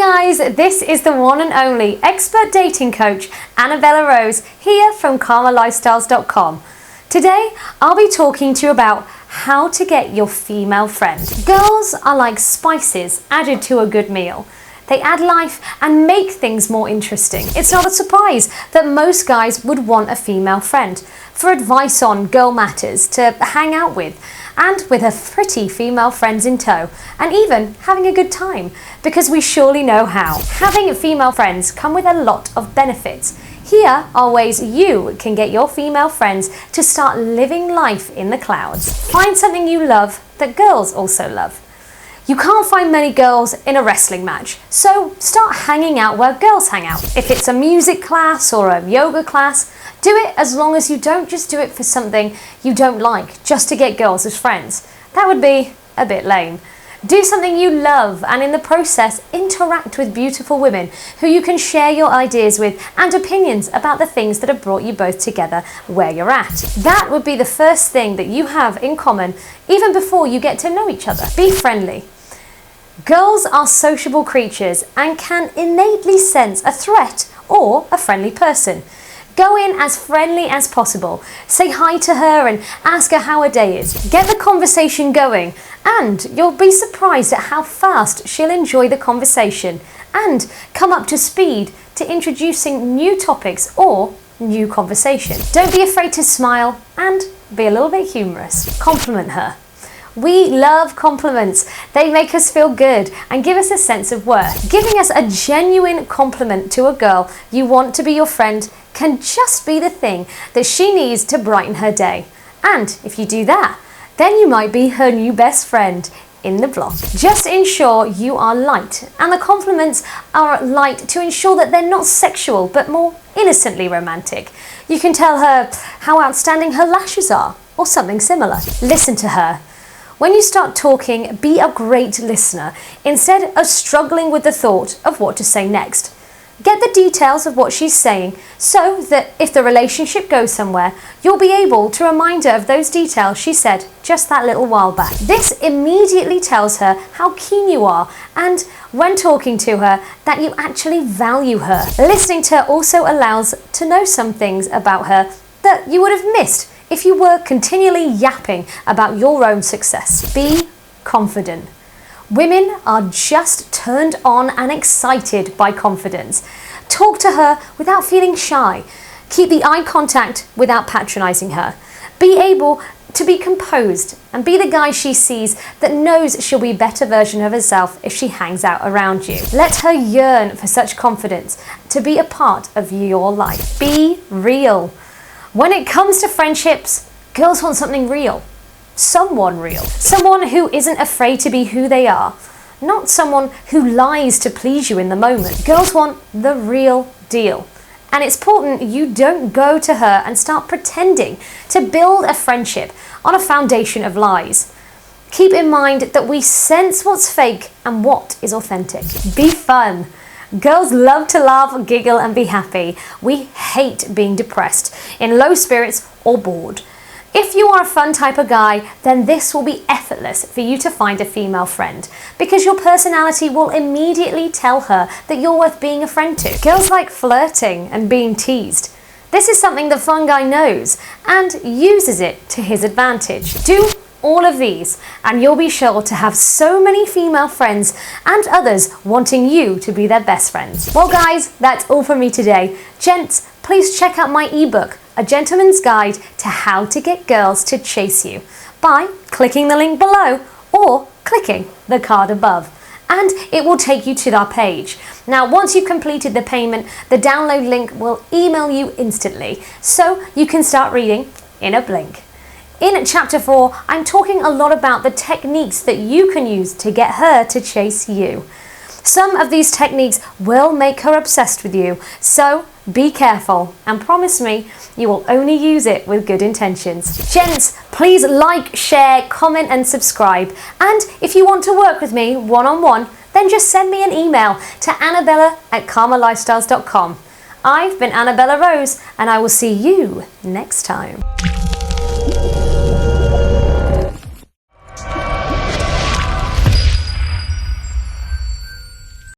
guys, this is the one and only expert dating coach Annabella Rose here from karmalifestyles.com. Today I'll be talking to you about how to get your female friend. Girls are like spices added to a good meal. They add life and make things more interesting. It's not a surprise that most guys would want a female friend for advice on girl matters, to hang out with, and with her pretty female friends in tow, and even having a good time, because we surely know how. Having female friends come with a lot of benefits. Here are ways you can get your female friends to start living life in the clouds. Find something you love that girls also love. You can't find many girls in a wrestling match, so start hanging out where girls hang out. If it's a music class or a yoga class, do it as long as you don't just do it for something you don't like, just to get girls as friends. That would be a bit lame. Do something you love and in the process interact with beautiful women who you can share your ideas with and opinions about the things that have brought you both together where you're at. That would be the first thing that you have in common even before you get to know each other. Be friendly. Girls are sociable creatures and can innately sense a threat or a friendly person. Go in as friendly as possible. Say hi to her and ask her how her day is. Get the conversation going, and you'll be surprised at how fast she'll enjoy the conversation and come up to speed to introducing new topics or new conversation. Don't be afraid to smile and be a little bit humorous. Compliment her. We love compliments. They make us feel good and give us a sense of worth. Giving us a genuine compliment to a girl you want to be your friend can just be the thing that she needs to brighten her day. And if you do that, then you might be her new best friend in the block. Just ensure you are light, and the compliments are light to ensure that they're not sexual but more innocently romantic. You can tell her how outstanding her lashes are or something similar. Listen to her. When you start talking, be a great listener instead of struggling with the thought of what to say next. Get the details of what she's saying so that if the relationship goes somewhere, you'll be able to remind her of those details she said just that little while back. This immediately tells her how keen you are and, when talking to her, that you actually value her. Listening to her also allows to know some things about her that you would have missed if you were continually yapping about your own success. Be confident. Women are just turned on and excited by confidence. Talk to her without feeling shy. Keep the eye contact without patronizing her. Be able to be composed and be the guy she sees that knows she'll be a better version of herself if she hangs out around you. Let her yearn for such confidence to be a part of your life. Be real. When it comes to friendships, girls want something real. Someone real. Someone who isn't afraid to be who they are. Not someone who lies to please you in the moment. Girls want the real deal. And it's important you don't go to her and start pretending to build a friendship on a foundation of lies. Keep in mind that we sense what's fake and what is authentic. Be fun. Girls love to laugh, giggle and be happy. We hate being depressed, in low spirits or bored. If you are a fun type of guy, then this will be effortless for you to find a female friend, because your personality will immediately tell her that you're worth being a friend to. Girls like flirting and being teased. This is something the fun guy knows and uses it to his advantage. Do all of these and you'll be sure to have so many female friends and others wanting you to be their best friends. Well guys, that's all from me today. Gents, please check out my ebook, A Gentleman's Guide to How to Get Girls to Chase You, by clicking the link below or clicking the card above, and it will take you to our page. Now, once you've completed the payment, the download link will email you instantly, so you can start reading in a blink. In chapter 4, I'm talking a lot about the techniques that you can use to get her to chase you. Some of these techniques will make her obsessed with you, so be careful and promise me you will only use it with good intentions. Gents, please like, share, comment and subscribe. And if you want to work with me one-on-one, then just send me an email to annabella@karmalifestyles.com. I've been Annabella Rose, and I will see you next time.